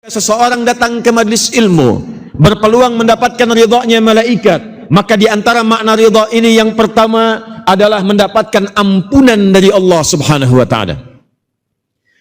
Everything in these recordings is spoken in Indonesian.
Seseorang datang ke majlis ilmu berpeluang mendapatkan ridhonya malaikat, maka di antara makna ridha ini yang pertama adalah mendapatkan ampunan dari Allah Subhanahu wa taala.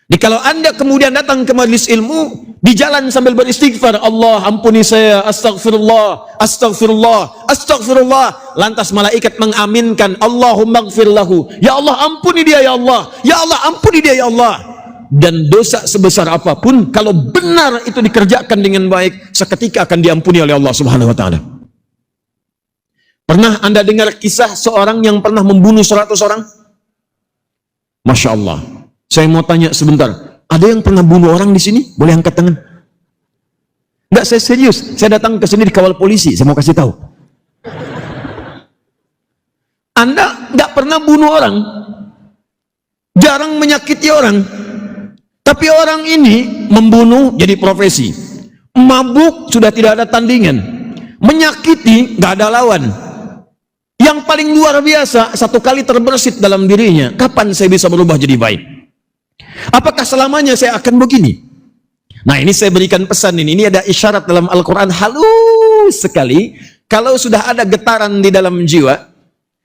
Jadi kalau Anda kemudian datang ke majlis ilmu, di jalan sambil beristighfar, Allah ampuni saya, astagfirullah, astagfirullah, astagfirullah, lantas malaikat mengaminkan, Allahumma ighfir lahu, ya Allah ampuni dia ya Allah, ya Allah ampuni dia ya Allah. Dan dosa sebesar apapun, kalau benar itu dikerjakan dengan baik, seketika akan diampuni oleh Allah Subhanahu wa taala. Pernah Anda dengar kisah seorang yang pernah membunuh 100 orang? Masya Allah. Saya mau tanya sebentar, ada yang pernah bunuh orang di sini? Boleh angkat tangan? Enggak, saya serius. Saya datang ke sini dikawal polisi, saya mau kasih tahu. Anda enggak pernah bunuh orang, jarang menyakiti orang, tapi orang ini membunuh jadi profesi. Mabuk sudah tidak ada tandingan, menyakiti nggak ada lawan. Yang paling luar biasa, satu kali terbersit dalam dirinya, kapan saya bisa berubah jadi baik? Apakah selamanya saya akan begini? Nah, ini saya berikan pesan ini ada isyarat dalam Al-Quran halus sekali. Kalau sudah ada getaran di dalam jiwa,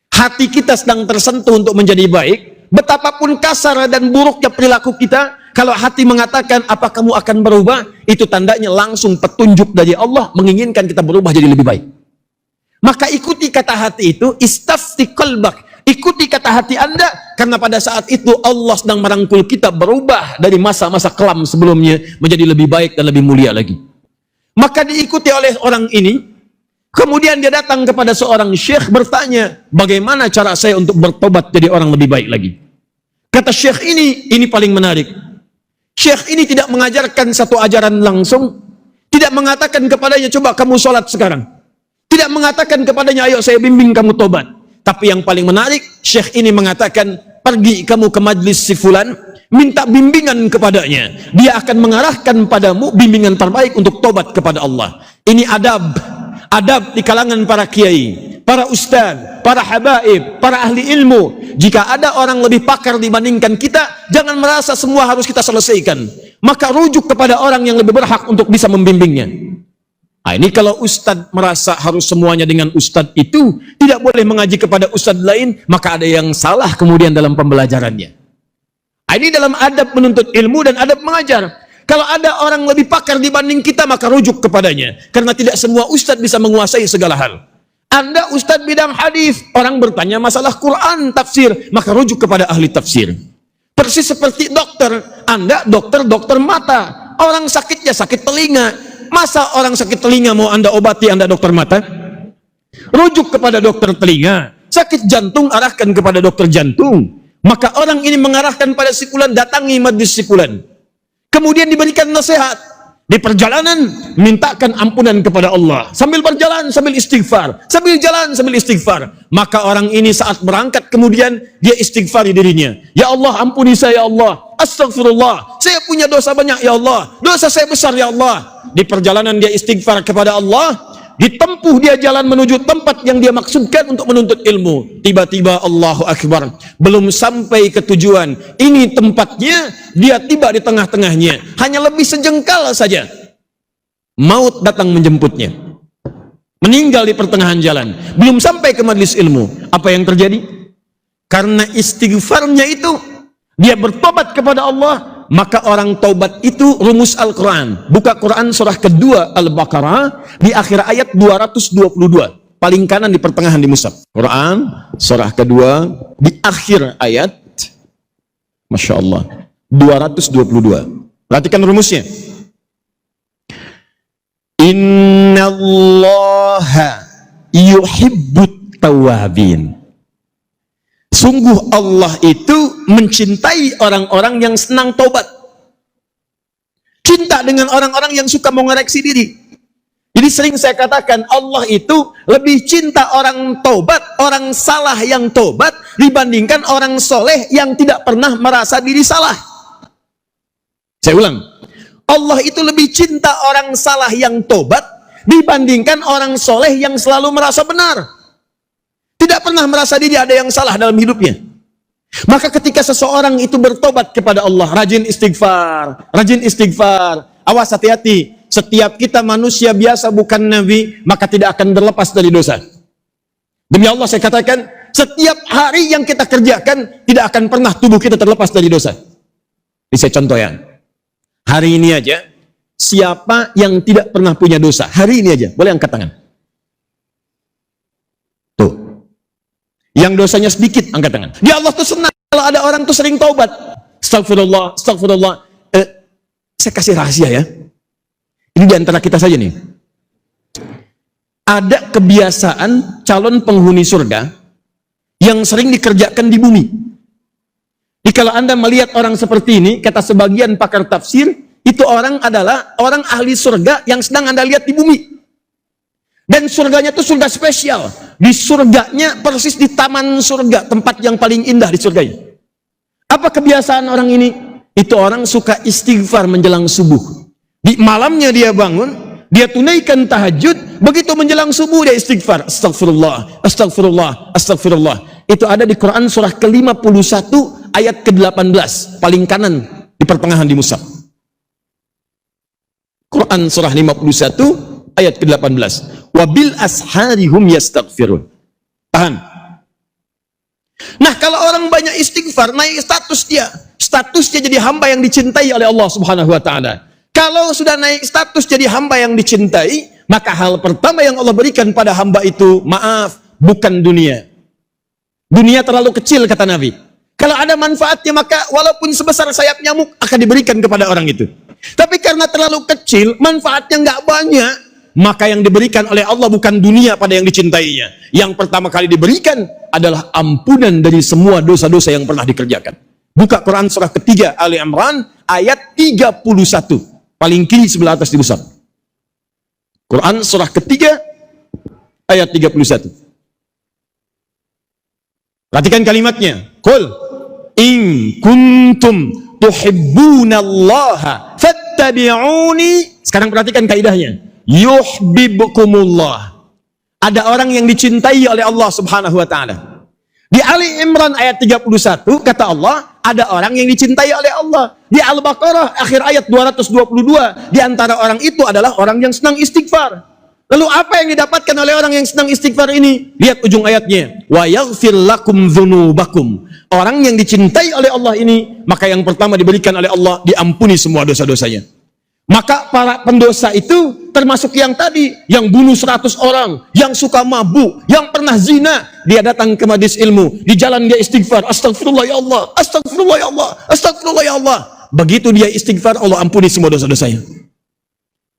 hati kita sedang tersentuh untuk menjadi baik, betapapun kasar dan buruknya perilaku kita, kalau hati mengatakan apa kamu akan berubah, itu tandanya langsung petunjuk dari Allah menginginkan kita berubah jadi lebih baik. Maka ikuti kata hati itu, istafti qalbak, ikuti kata hati Anda, karena pada saat itu Allah sedang merangkul kita berubah dari masa-masa kelam sebelumnya menjadi lebih baik dan lebih mulia lagi. Maka diikuti oleh orang ini. Kemudian dia datang kepada seorang syekh bertanya, bagaimana cara saya untuk bertobat jadi orang lebih baik lagi? Kata syekh ini paling menarik. Syekh ini tidak mengajarkan satu ajaran langsung, tidak mengatakan kepadanya, coba kamu sholat sekarang. Tidak mengatakan kepadanya, ayo saya bimbing kamu tobat. Tapi yang paling menarik, syekh ini mengatakan, pergi kamu ke majlis si fulan, minta bimbingan kepadanya. Dia akan mengarahkan padamu bimbingan terbaik untuk tobat kepada Allah. Ini adab di kalangan para kiai, para ustaz, para habaib, para ahli ilmu. Jika ada orang lebih pakar dibandingkan kita, jangan merasa semua harus kita selesaikan. Maka rujuk kepada orang yang lebih berhak untuk bisa membimbingnya. Nah, ini kalau ustaz merasa harus semuanya dengan ustaz itu, tidak boleh mengaji kepada ustaz lain, maka ada yang salah kemudian dalam pembelajarannya. Nah, ini dalam adab menuntut ilmu dan adab mengajar. Kalau ada orang lebih pakar dibanding kita, maka rujuk kepadanya. Karena tidak semua ustaz bisa menguasai segala hal. Anda ustaz bidang hadis, orang bertanya masalah Quran, tafsir, maka rujuk kepada ahli tafsir. Persis seperti dokter, Anda dokter mata, orang sakitnya sakit telinga. Masa orang sakit telinga mau Anda obati, Anda dokter mata? Rujuk kepada dokter telinga. Sakit jantung, arahkan kepada dokter jantung. Maka orang ini mengarahkan pada si fulan, datangi majlis si fulan. Kemudian diberikan nasihat. Di perjalanan, mintakan ampunan kepada Allah. Sambil berjalan, sambil istighfar. Sambil jalan, sambil istighfar. Maka orang ini saat berangkat, kemudian dia istighfari dirinya. Ya Allah, ampuni saya ya Allah. Astagfirullah. Saya punya dosa banyak ya Allah. Dosa saya besar ya Allah. Di perjalanan dia istighfar kepada Allah. Ditempuh dia jalan menuju tempat yang dia maksudkan untuk menuntut ilmu. Tiba-tiba Allahu Akbar, belum sampai ke tujuan, ini tempatnya, dia tiba di tengah-tengahnya, hanya lebih sejengkal saja, maut datang menjemputnya, meninggal di pertengahan jalan, belum sampai ke majlis ilmu. Apa yang terjadi? Karena istighfarnya itu, dia bertobat kepada Allah. Maka orang taubat itu rumus Al-Quran. Buka Quran surah kedua Al-Baqarah di akhir ayat 222. Paling kanan di pertengahan di mushaf. Quran surah kedua di akhir ayat, Masya Allah, 222. Perhatikan rumusnya. Innallaha yuhibbut tawabin. Sungguh Allah itu mencintai orang-orang yang senang taubat. Cinta dengan orang-orang yang suka mengoreksi diri. Jadi sering saya katakan, Allah itu lebih cinta orang taubat, orang salah yang taubat, dibandingkan orang soleh yang tidak pernah merasa diri salah. Saya ulang, Allah itu lebih cinta orang salah yang taubat, dibandingkan orang soleh yang selalu merasa benar. Tidak pernah merasa diri ada yang salah dalam hidupnya. Maka ketika seseorang itu bertobat kepada Allah, rajin istighfar, Awas, hati-hati. Setiap kita manusia biasa bukan nabi, maka tidak akan terlepas dari dosa. Demi Allah saya katakan, setiap hari yang kita kerjakan tidak akan pernah tubuh kita terlepas dari dosa. Ini saya contoh ya. Hari ini aja, siapa yang tidak pernah punya dosa? Hari ini aja, boleh angkat tangan. Tuh. Yang dosanya sedikit, angkat tangan. Ya Allah tuh senang kalau ada orang tuh sering taubat. Astagfirullah, astagfirullah. Saya kasih rahasia ya. Ini di antara kita saja nih. Ada kebiasaan calon penghuni surga yang sering dikerjakan di bumi. Jadi kalau Anda melihat orang seperti ini, kata sebagian pakar tafsir, itu orang adalah orang ahli surga yang sedang Anda lihat di bumi. Dan surganya itu surga spesial. Di surganya persis di taman surga, tempat yang paling indah di surganya. Apa kebiasaan orang ini? Itu orang suka istighfar menjelang subuh. Di malamnya dia bangun, dia tunaikan tahajud, begitu menjelang subuh dia istighfar. Astagfirullah, astagfirullah, astagfirullah. Itu ada di Quran surah ke-51 ayat ke-18, paling kanan di pertengahan di mushaf. Quran surah 51 ayat ke-18. Wabil asharihum yastaghfirun. Tahan. Nah, kalau orang banyak istighfar, naik status dia. Statusnya jadi hamba yang dicintai oleh Allah Subhanahu wa taala. Kalau sudah naik status jadi hamba yang dicintai, maka hal pertama yang Allah berikan pada hamba itu, maaf, bukan dunia. Dunia terlalu kecil, kata Nabi. Kalau ada manfaatnya, maka walaupun sebesar sayap nyamuk akan diberikan kepada orang itu. Tapi karena terlalu kecil, manfaatnya nggak banyak, maka yang diberikan oleh Allah bukan dunia pada yang dicintainya. Yang pertama kali diberikan adalah ampunan dari semua dosa-dosa yang pernah dikerjakan. Buka Quran surah ketiga Ali Imran ayat 31. Paling kiri sebelah atas di mushaf. Quran surah ketiga ayat 31. Perhatikan kalimatnya. Qul in kuntum tuhibbunallaha fattabi'uni. Sekarang perhatikan kaidahnya. Yuhibbukumullah. Ada orang yang dicintai oleh Allah Subhanahu wa taala. Di Ali Imran ayat 31 kata Allah, ada orang yang dicintai oleh Allah. Di Al-Baqarah akhir ayat 222, di antara orang itu adalah orang yang senang istighfar. Lalu apa yang didapatkan oleh orang yang senang istighfar ini? Lihat ujung ayatnya. Wa yaghfir lakum dzunubakum. Orang yang dicintai oleh Allah ini, maka yang pertama diberikan oleh Allah, diampuni semua dosa-dosanya. Maka para pendosa itu termasuk yang tadi, yang bunuh 100 orang, yang suka mabuk, yang pernah zina, dia datang ke majelis ilmu, di jalan dia istighfar, astagfirullah ya Allah, astagfirullah ya Allah, astagfirullah ya Allah. Begitu dia istighfar, Allah ampuni semua dosa-dosanya.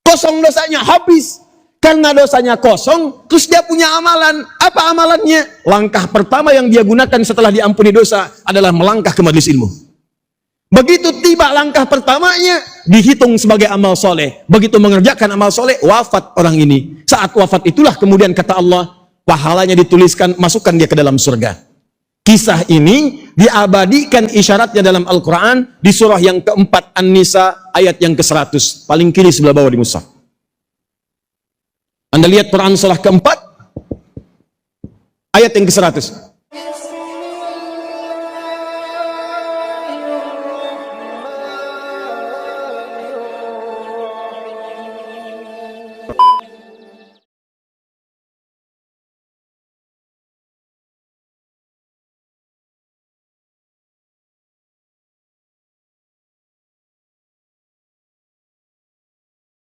Kosong dosanya, habis. Karena dosanya kosong, terus dia punya amalan. Apa amalannya? Langkah pertama yang dia gunakan setelah diampuni dosa adalah melangkah ke majelis ilmu. Begitu tiba langkah pertamanya, dihitung sebagai amal soleh. Begitu mengerjakan amal soleh, wafat orang ini. Saat wafat itulah kemudian kata Allah, pahalanya dituliskan, masukkan dia ke dalam surga. Kisah ini diabadikan isyaratnya dalam Al-Quran di surah yang keempat An-Nisa ayat yang ke-100. Paling kiri sebelah bawah di mushaf. Anda lihat Quran surah keempat ayat yang ke-100.